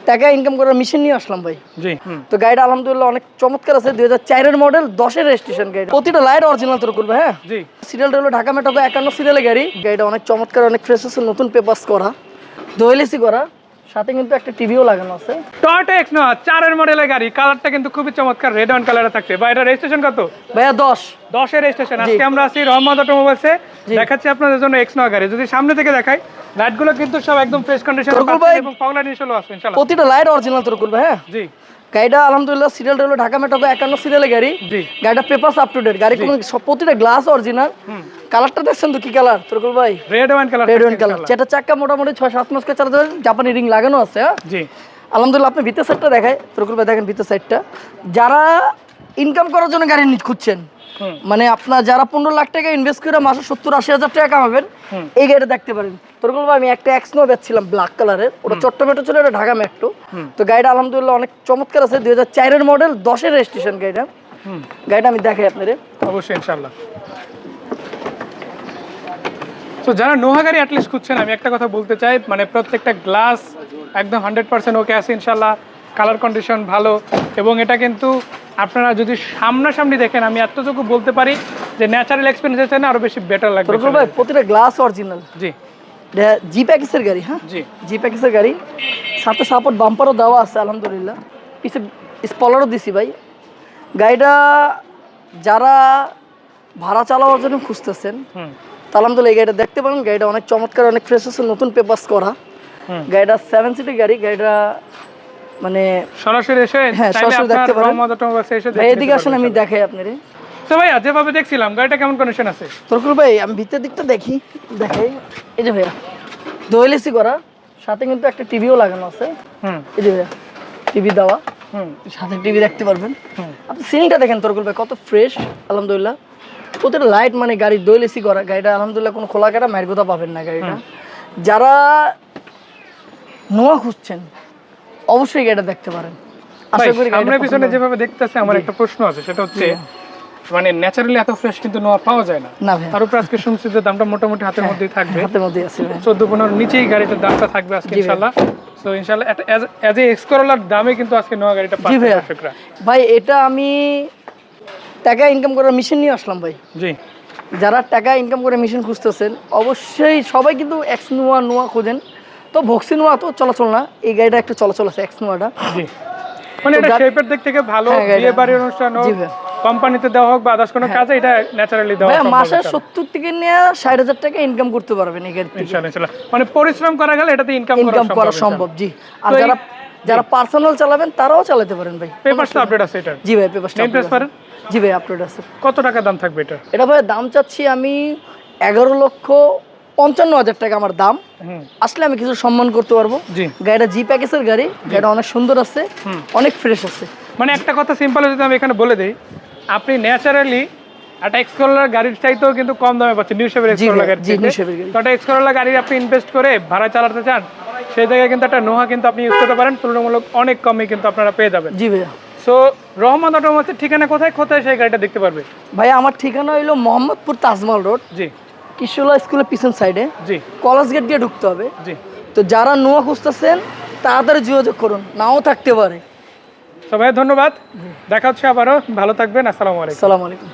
টাকা ইনকাম করার মিশন নিয়ে আসলাম ভাই। জি। তো গাড়িটা আলহামদুলিল্লাহ অনেক চমৎকার আছে, 2004 এর মডেল, 10 এর রেজিস্ট্রেশন গাড়ি, প্রতিটা লাইট অরিজিনাল তোর করবে। হ্যাঁ জি। সিরিয়ালটা হলো ঢাকা মেট্রো 51 সিরিয়ালের গাড়ি। গাড়িটা অনেক চমৎকার, অনেক ফ্রেশ আছে, নতুন পেপারস করা, দোয়েলেসি করা, সাথে কিন্তু একটা টিভিও লাগানো আছে। টয়োটা এক্সনোয়া 4 এর মডেলের গাড়ি, কালারটা কিন্তু খুবই চমৎকার, রেড অন কালারে থাকছে। ভাই এটা রেজিস্ট্রেশন কত? ভাইয়া 10 এর রেজিস্ট্রেশন। আজকে আমরা আছি রহমত অটোমোবাইলসে, দেখাচ্ছি আপনাদের জন্য এক্সনোয়া গাড়ি। যদি সামনে থেকে দেখাই, লাইটগুলো কিন্তু সব একদম ফ্রেশ কন্ডিশনে পাচ্ছেন এবং ফগ লাইট ইনস্টল আছে ইনশাআল্লাহ। প্রতিটা লাইট অরিজিনাল তোর করবে। হ্যাঁ জি। গাড়িটা আলহামদুলিল্লাহ সিরিয়ালটা হলো ঢাকা মেট্রো 51 সিরিয়ালের গাড়ি। জি। গাড়িটা পেপারস আপ টু ডেট, গাড়ি কোনো প্রতিটা গ্লাস অরিজিনাল। কালারটা দেখছেন তো কি কালার তোরকুল ভাই? Red wine colour. Red wine colour, যেটা চাক্কা মোটামুটি 6-7 মাসকে চালাতে পারেন, জাপানি রিং লাগানো আছে। হ্যাঁ জি। আলহামদুলিল্লাহ। আপনি ভিতর সাইডটা দেখায় তোরকুল ভাই, দেখেন ভিতর সাইডটা। যারা ইনকাম করার জন্য গাড়ি খুঁজছেন, মানে আপনার যারা 15 লাখ টাকা ইনভেস্ট করে মাসে 70-80 হাজার টাকা কামাবেন, এই গাড়িটা দেখতে পারেন। তোরকুল ভাই আমি একটা এক্সনো বেচছিলাম ব্ল্যাক কালারের, ওটা চট্টগ্রাম মেট্রো ছিল, এটা ঢাকা মেট্রো। তো গাড়িটা আলহামদুলিল্লাহ অনেক চমৎকার আছে, 2004 এর মডেল, 10 এর রেজিস্ট্রেশন গাড়িটা। গাড়িটা আমি দেখাই আপনাদের। অবশ্যই ইনশাআল্লাহ। তো যারা নোহা গাড়ি অ্যাটলিস্ট খুঁজছেন, আমি একটা কথা বলতে চাই, মানে প্রত্যেকটা গ্লাস একদম 100% ওকে আছে ইনশাআল্লাহ, কালার কন্ডিশন ভালো, এবং এটা কিন্তু আপনারা যদি সামনাসামনি দেখেন, আমি এতটুকু বলতে পারি যে ন্যাচারাল এক্সপিরিয়েন্সের চেয়ে আরো বেশি বেটার লাগবে। তোরকুল ভাই প্রতিটা গ্লাস অরিজিনাল। জি। জি প্যাকেজের গাড়ি। হ্যাঁ জি। জি প্যাকেজের গাড়ি, সাথে সাপোর্ট বাম্পারও দেওয়া আছে আলহামদুলিল্লাহ, পিছে স্পলারও দিছি ভাই। গাড়িটা যারা ভাড়া চালানোর জন্য খুঁজতেছেন, তা আলহামদুলিল্লাহ এই গাড়িটা দেখতে পারেন। গাড়িটা অনেক চমৎকার, অনেক ফ্রেশ আছে, নতুন পেপারস করা। গাড়িটা 7 সিটের গাড়ি। গাড়িটা মানে সরাসরি এসে সরাসরি দেখতে পারেন। রহমত অটোমোবাইলসে এসে ভাই এদিকে আসেন, আমি দেখাই আপনারে। তো ভাইয়া যেভাবে দেখছিলাম, গাড়িটা কেমন কন্ডিশন আছে? তোরকুল ভাই আমি ভিতরের দিকটা দেখাই। এই যে ভাইয়া দোয়েলেসি করা, সাথে কিন্তু একটা টিভিও লাগানো আছে। এই যে ভাইয়া টিভি দেওয়া, সাথে টিভি দেখতে পারবেন। আপনি সিলিংটা দেখেন তোরকুল ভাই, কত ফ্রেশ আলহামদুলিল্লাহ। প্রতিটা লাইট মানে গাড়ির দোয়েলেসি করা। গাড়িটা আলহামদুলিল্লাহ কোনো খোলা কাটা মায়ের কথা পাবেন না। গাড়িটা যারা নোয়া খুঁজছেন অবশ্যই গাড়িটা দেখতে পারেন। আশা করি সামনে পিছনে যেভাবে দেখতেছে, আমার একটা প্রশ্ন আছে, সেটা হচ্ছে মানে ন্যাচারালি এত ফ্রেশ কিন্তু নোয়া পাওয়া যায় না। না ভাই, তার উপর আজকে শুনছি যে দামটা মোটামুটি হাতের মধ্যেই থাকবে, হাতের মধ্যেই আছে ভাই, 14-15 নিচেই গাড়িটার দামটা থাকবে আজকে ইনশাআল্লাহ। সো ইনশাআল্লাহ এজ এ এক্সকরোলার দামে কিন্তু আজকে নোয়া গাড়িটা পাচ্ছেন দর্শকরা। ভাই এটা আমি টাকা ইনকাম করার মিশন নিয়ে আসলাম ভাই। জি। যারা টাকা ইনকাম করে মিশন খুঁজতেছেন, অবশ্যই সবাই কিন্তু এক্স নোয়া খোঁজেন। তো ভক্সি নোয়া তো চলাচল না, এই গাড়িটা একটু চলাচল আছে এক্স নোয়াটা। জি। মানে এটা শেপের দিক থেকে ভালো, বিয়ে বাড়ির অনুষ্ঠান হোক, কোম্পানিতে দেওয়া হোক বা আদার্স কোনো কাজে, এটা ন্যাচারালি দেওয়া সম্ভব। মাসে 70 থেকে নিয়ে 60,000 টাকা ইনকাম করতে পারবেন এই গাড়ি থেকে ইনশাআল্লাহ। মানে পরিশ্রম করা গেলে এটাতে ইনকাম করা সম্ভব। জি। আর যারা পার্সোনাল চালাবেন তারাও চালাতে পারেন ভাই। পেপারস তো আপডেট আছে এটা? জি ভাই পেপারস আপডেট আছে। জি ভাই আপডেট আছে। কত টাকা দাম থাকবে এটা? এটা ভাই দাম চাচ্ছি আমি 11,55,000 টাকা আমার দাম। আসলে আমি কিছু সম্মান করতে পারবো। গাড়িটা জি প্যাকেজের গাড়ি, গাড়িটা অনেক সুন্দর আছে, অনেক ফ্রেশ আছে। মানে একটা কথা সিম্পল যদি আমি এখানে বলে দিই, আপনি ন্যাচারালি একটা এক্সকরোলার গাড়ির চাইতেও কিন্তু কম দামে পাচ্ছেন নিউ শেপের এক্সকরোলার গাড়ি। তো একটা এক্সকরোলার গাড়ি আপনি ইনভেস্ট করে ভাড়া চালাতে চান, সেই জায়গায় কিন্তু একটা নোহা কিন্তু আপনি ইউজ করতে পারেন, তুলনামূলক অনেক কমে কিন্তু আপনারা পেয়ে যাবেন। জি ভাইয়া। সো রহমত অটোমোবাইলসের ঠিকানা কোথায় সেই গাড়িটা দেখতে পারবে? ভাই আমার ঠিকানা হইলো মোহাম্মদপুর তাজমহল রোড। জি। কিশোলা স্কুলের পিছন সাইডে। জি। কলেজ গেট দিয়ে ঢুকতে হবে। জি। তো যারা নোয়া খুঁজতেছেন তাড়াতাড়ি যোগাযোগ করুন, নাও থাকতে পারে। সবাই ধন্যবাদ, দেখা হচ্ছে আবারও, ভালো থাকবেন, আসসালামু আলাইকুম। আসসালামু আলাইকুম।